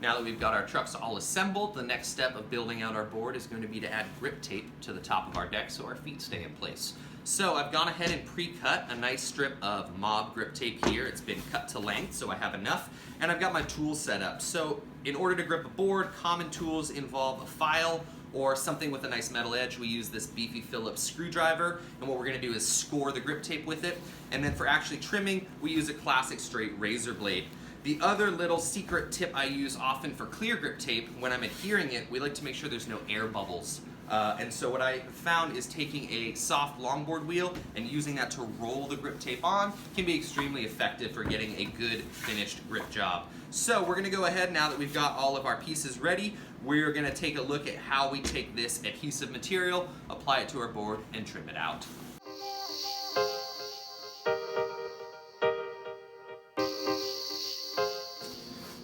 Now that we've got our trucks all assembled, the next step of building out our board is going to be to add grip tape to the top of our deck so our feet stay in place. So I've gone ahead and pre-cut a nice strip of mob grip tape here. It's been cut to length, so I have enough. And I've got my tools set up. So in order to grip a board, common tools involve a file or something with a nice metal edge. We use this beefy Phillips screwdriver, and what we're going to do is score the grip tape with it. And then for actually trimming, we use a classic straight razor blade. The other little secret tip I use often for clear grip tape, when I'm adhering it, we like to make sure there's no air bubbles. And so what I found is taking a soft longboard wheel and using that to roll the grip tape on can be extremely effective for getting a good finished grip job. So we're going to go ahead, now that we've got all of our pieces ready, we're going to take a look at how we take this adhesive material, apply it to our board, and trim it out.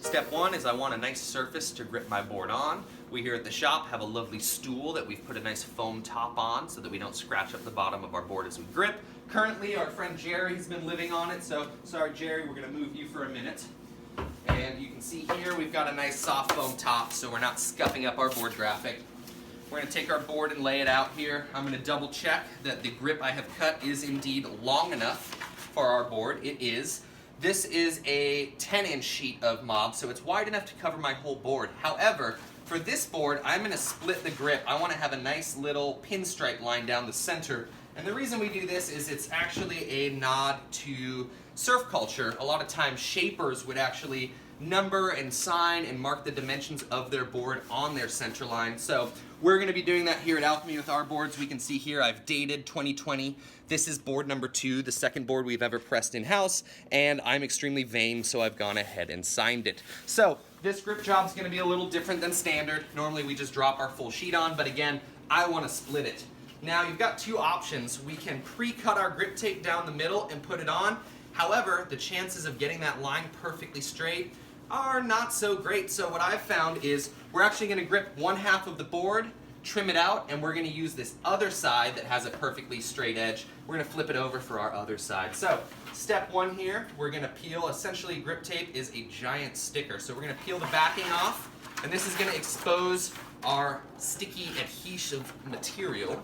Step one is I want a nice surface to grip my board on. We here at the shop have a lovely stool that we've put a nice foam top on so that we don't scratch up the bottom of our board as we grip. Currently, our friend Jerry's been living on it, so sorry Jerry, we're going to move you for a minute. And you can see here we've got a nice soft foam top so we're not scuffing up our board graphic. We're going to take our board and lay it out here. I'm going to double check that the grip I have cut is indeed long enough for our board. It is. This is a 10-inch sheet of mob, so it's wide enough to cover my whole board. However, for this board, I'm going to split the grip. I want to have a nice little pinstripe line down the center. And the reason we do this is it's actually a nod to surf culture. A lot of times, shapers would actually number and sign and mark the dimensions of their board on their center line. So we're going to be doing that here at Alchemy with our boards. We can see here I've dated 2020. This is board number 2, the second board we've ever pressed in-house, and I'm extremely vain, so I've gone ahead and signed it. So this grip job is going to be a little different than standard. Normally we just drop our full sheet on, but again, I want to split it. Now you've got two options. We can pre-cut our grip tape down the middle and put it on. However, the chances of getting that line perfectly straight are not so great. So what I've found is we're actually going to grip one half of the board, trim it out, and we're going to use this other side that has a perfectly straight edge. We're going to flip it over for our other side. So step one here, we're going to peel. Essentially, grip tape is a giant sticker. So we're going to peel the backing off, and this is going to expose our sticky adhesive material.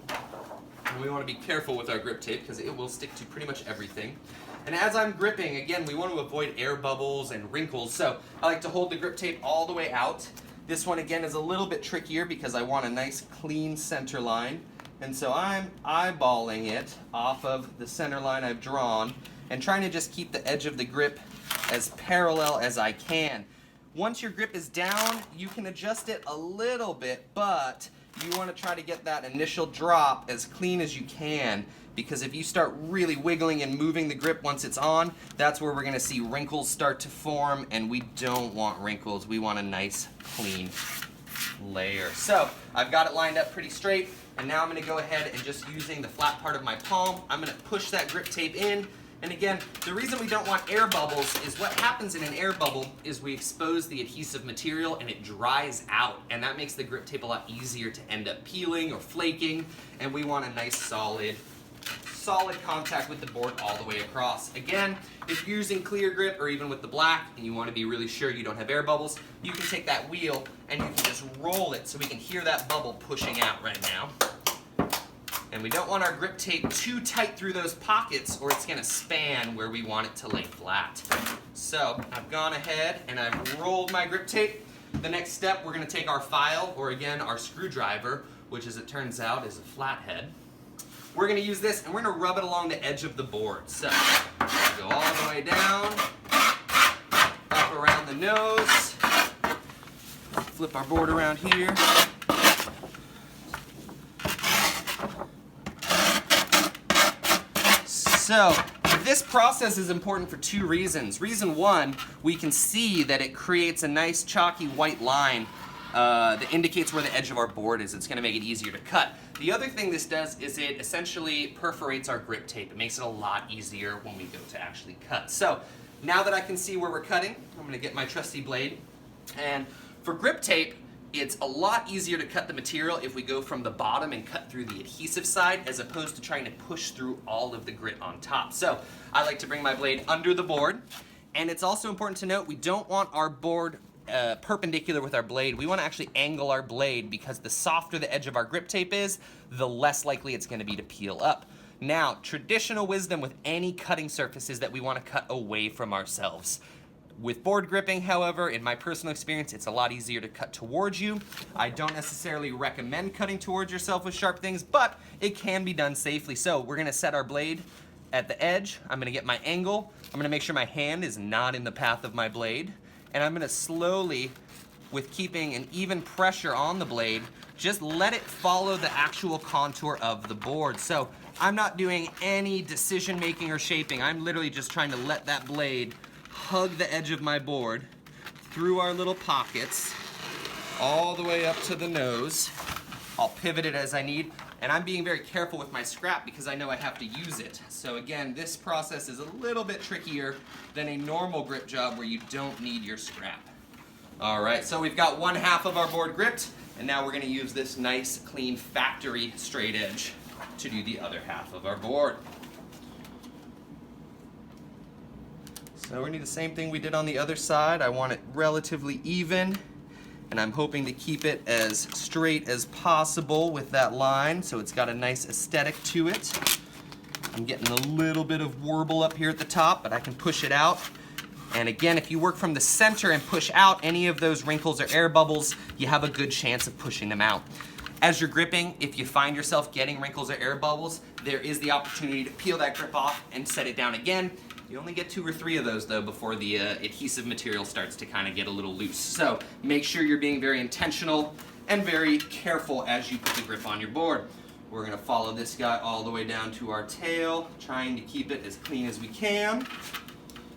And we want to be careful with our grip tape because it will stick to pretty much everything. And as I'm gripping, again, we want to avoid air bubbles and wrinkles. So I like to hold the grip tape all the way out. This one, again, is a little bit trickier because I want a nice clean center line. And so I'm eyeballing it off of the center line I've drawn and trying to just keep the edge of the grip as parallel as I can. Once your grip is down, you can adjust it a little bit, but you want to try to get that initial drop as clean as you can, because if you start really wiggling and moving the grip once it's on, that's where we're going to see wrinkles start to form, and we don't want wrinkles. We want a nice clean layer. So I've got it lined up pretty straight, and now I'm going to go ahead and just using the flat part of my palm, I'm going to push that grip tape in. And again, the reason we don't want air bubbles is what happens in an air bubble is we expose the adhesive material and it dries out, and that makes the grip tape a lot easier to end up peeling or flaking, and we want a nice solid contact with the board all the way across. Again, if you're using clear grip or even with the black and you want to be really sure you don't have air bubbles, you can take that wheel and you can just roll it so we can hear that bubble pushing out right now. And we don't want our grip tape too tight through those pockets or it's going to span where we want it to lay flat. So I've gone ahead and I've rolled my grip tape. The next step, we're going to take our file, or again our screwdriver, which as it turns out is a flathead. We're going to use this and we're going to rub it along the edge of the board. So go all the way down, up around the nose, flip our board around here. So this process is important for two reasons. Reason one, we can see that it creates a nice chalky white line that indicates where the edge of our board is. It's going to make it easier to cut. The other thing this does is it essentially perforates our grip tape. It makes it a lot easier when we go to actually cut. So now that I can see where we're cutting, I'm going to get my trusty blade. And for grip tape, it's a lot easier to cut the material if we go from the bottom and cut through the adhesive side as opposed to trying to push through all of the grit on top. So I like to bring my blade under the board, and it's also important to note we don't want our board perpendicular with our blade. We want to actually angle our blade because the softer the edge of our grip tape is, the less likely it's going to be to peel up. Now, traditional wisdom with any cutting surface is that we want to cut away from ourselves. With board gripping, however, in my personal experience, it's a lot easier to cut towards you. I don't necessarily recommend cutting towards yourself with sharp things, but it can be done safely. So we're gonna set our blade at the edge. I'm gonna get my angle. I'm gonna make sure my hand is not in the path of my blade. And I'm gonna slowly, with keeping an even pressure on the blade, just let it follow the actual contour of the board. So I'm not doing any decision making or shaping. I'm literally just trying to let that blade hug the edge of my board through our little pockets all the way up to the nose. I'll pivot it as I need, and I'm being very careful with my scrap because I know I have to use it. So again, this process is a little bit trickier than a normal grip job where you don't need your scrap. All right, so we've got one half of our board gripped, and now we're gonna use this nice, clean factory straight edge to do the other half of our board. So we're gonna do the same thing we did on the other side. I want it relatively even, and I'm hoping to keep it as straight as possible with that line so it's got a nice aesthetic to it. I'm getting a little bit of warble up here at the top, but I can push it out. And again, if you work from the center and push out any of those wrinkles or air bubbles, you have a good chance of pushing them out. As you're gripping, if you find yourself getting wrinkles or air bubbles, there is the opportunity to peel that grip off and set it down again. You only get 2 or 3 of those though before the adhesive material starts to kind of get a little loose. So make sure you're being very intentional and very careful as you put the grip on your board. We're gonna follow this guy all the way down to our tail, trying to keep it as clean as we can.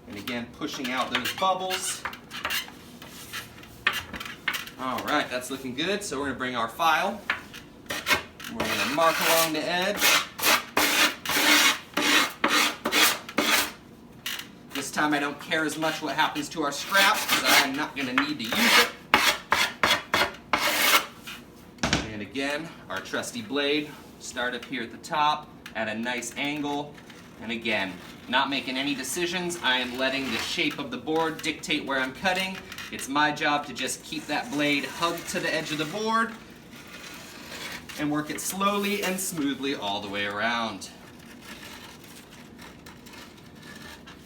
And again, pushing out those bubbles. All right, that's looking good. So we're gonna bring our file. We're gonna mark along the edge. This time I don't care as much what happens to our scraps because I'm not gonna need to use it. And again, our trusty blade, start up here at the top at a nice angle. And again, not making any decisions. I am letting the shape of the board dictate where I'm cutting. It's my job to just keep that blade hugged to the edge of the board and work it slowly and smoothly all the way around.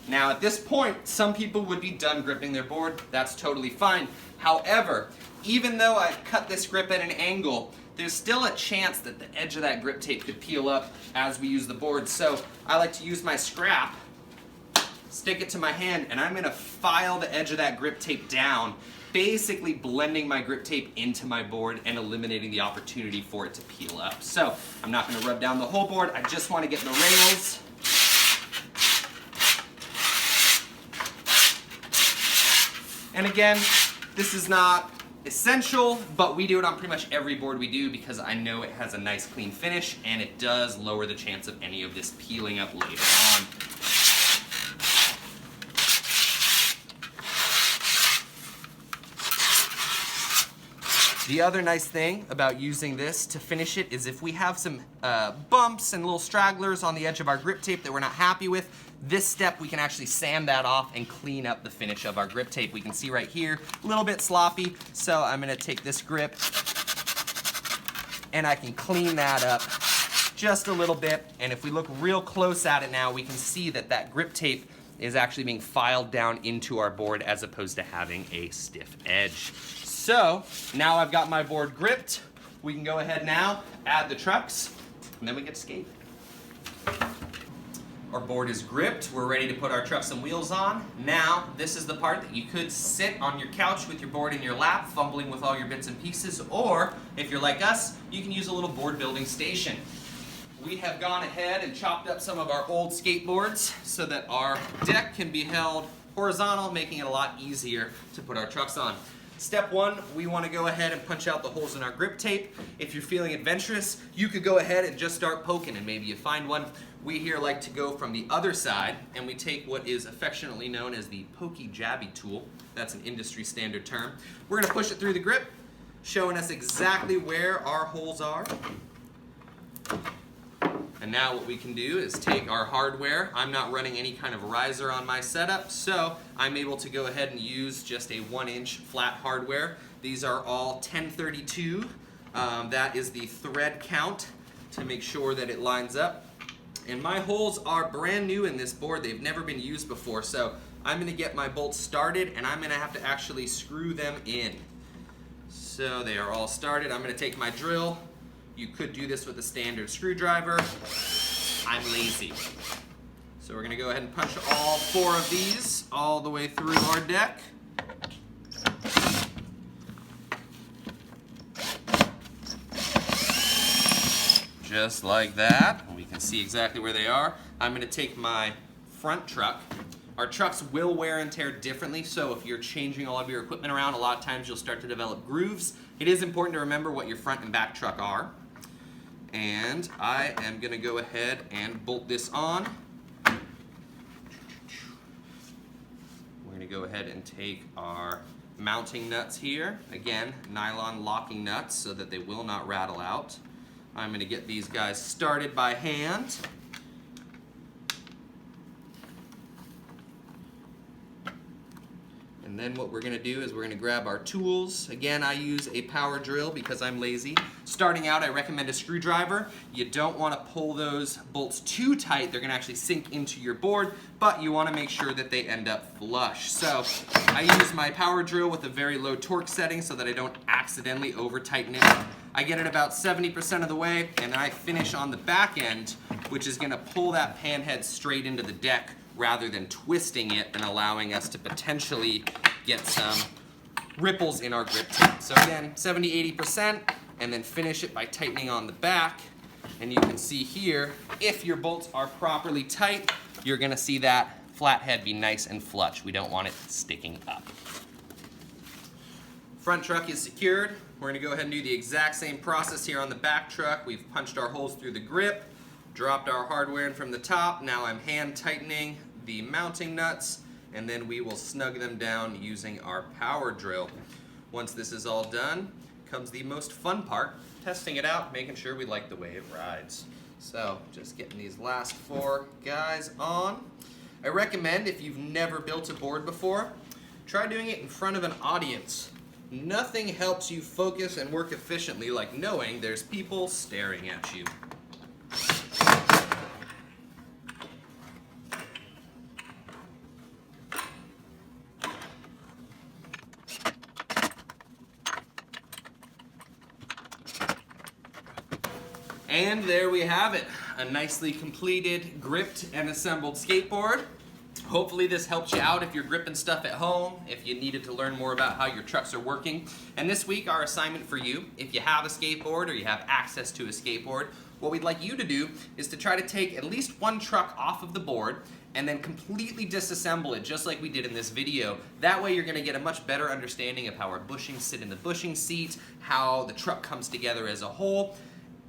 Now at this point, some people would be done gripping their board. That's totally fine. However, even though I've cut this grip at an angle, there's still a chance that the edge of that grip tape could peel up as we use the board. So I like to use my scrap, stick it to my hand, and I'm gonna file the edge of that grip tape down, basically blending my grip tape into my board and eliminating the opportunity for it to peel up. So I'm not gonna rub down the whole board, I just wanna get the rails. And again, this is not essential, but we do it on pretty much every board we do because I know it has a nice clean finish and it does lower the chance of any of this peeling up later on. The other nice thing about using this to finish it is if we have some bumps and little stragglers on the edge of our grip tape that we're not happy with, this step we can actually sand that off and clean up the finish of our grip tape. We can see right here, a little bit sloppy, so I'm gonna take this grip and I can clean that up just a little bit. And if we look real close at it now, we can see that that grip tape is actually being filed down into our board as opposed to having a stiff edge. So now I've got my board gripped. We can go ahead now, add the trucks, and then we get to skate. Our board is gripped. We're ready to put our trucks and wheels on. Now, this is the part that you could sit on your couch with your board in your lap, fumbling with all your bits and pieces, or if you're like us, you can use a little board building station. We have gone ahead and chopped up some of our old skateboards so that our deck can be held horizontal, making it a lot easier to put our trucks on. Step 1, we want to go ahead and punch out the holes in our grip tape. If you're feeling adventurous, you could go ahead and just start poking and maybe you find one. We here like to go from the other side and we take what is affectionately known as the pokey jabby tool. That's an industry standard term. We're going to push it through the grip, showing us exactly where our holes are. And now what we can do is take our hardware. I'm not running any kind of riser on my setup, so I'm able to go ahead and use just a 1-inch flat hardware. These are all 1032. That is the thread count to make sure that it lines up. And my holes are brand new in this board. They've never been used before, so I'm going to get my bolts started, and I'm going to have to actually screw them in. So they are all started. I'm going to take my drill. You could do this with a standard screwdriver. I'm lazy. So we're going to go ahead and punch all 4 of these all the way through our deck. Just like that. We can see exactly where they are. I'm going to take my front truck. Our trucks will wear and tear differently, so if you're changing all of your equipment around, a lot of times you'll start to develop grooves. It is important to remember what your front and back truck are. And I am going to go ahead and bolt this on. We're going to go ahead and take our mounting nuts here. Again, nylon locking nuts so that they will not rattle out. I'm going to get these guys started by hand. And then what we're going to do is we're going to grab our tools. Again, I use a power drill because I'm lazy. Starting out, I recommend a screwdriver. You don't want to pull those bolts too tight. They're going to actually sink into your board, but you want to make sure that they end up flush. So I use my power drill with a very low torque setting so that I don't accidentally over-tighten it. I get it about 70% of the way, and I finish on the back end, which is going to pull that pan head straight into the deck rather than twisting it and allowing us to potentially get some ripples in our grip tip. So again, 70-80%, and then finish it by tightening on the back. And you can see here, if your bolts are properly tight, you're going to see that flat head be nice and flush. We don't want it sticking up. Front truck is secured. We're going to go ahead and do the exact same process here on the back truck. We've punched our holes through the grip, dropped our hardware in from the top. Now I'm hand tightening the mounting nuts, and then we will snug them down using our power drill. Once this is all done, comes the most fun part, testing it out, making sure we like the way it rides. So just getting these last 4 guys on. I recommend, if you've never built a board before, try doing it in front of an audience. Nothing helps you focus and work efficiently like knowing there's people staring at you. And there we have it, a nicely completed, gripped, and assembled skateboard. Hopefully this helps you out if you're gripping stuff at home, if you needed to learn more about how your trucks are working. And this week, our assignment for you, if you have a skateboard or you have access to a skateboard, what we'd like you to do is to try to take at least 1 truck off of the board and then completely disassemble it, just like we did in this video. That way you're gonna get a much better understanding of how our bushings sit in the bushing seat, how the truck comes together as a whole.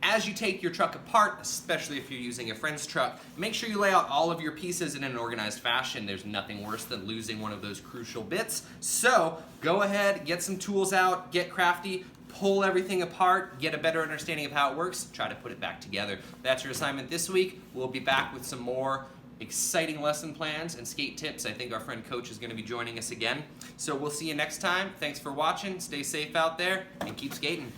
As you take your truck apart, especially if you're using a friend's truck, make sure you lay out all of your pieces in an organized fashion. There's nothing worse than losing one of those crucial bits. So go ahead, get some tools out, get crafty, pull everything apart, get a better understanding of how it works, try to put it back together. That's your assignment this week. We'll be back with some more exciting lesson plans and skate tips. I think our friend Coach is going to be joining us again. So we'll see you next time. Thanks for watching. Stay safe out there and keep skating.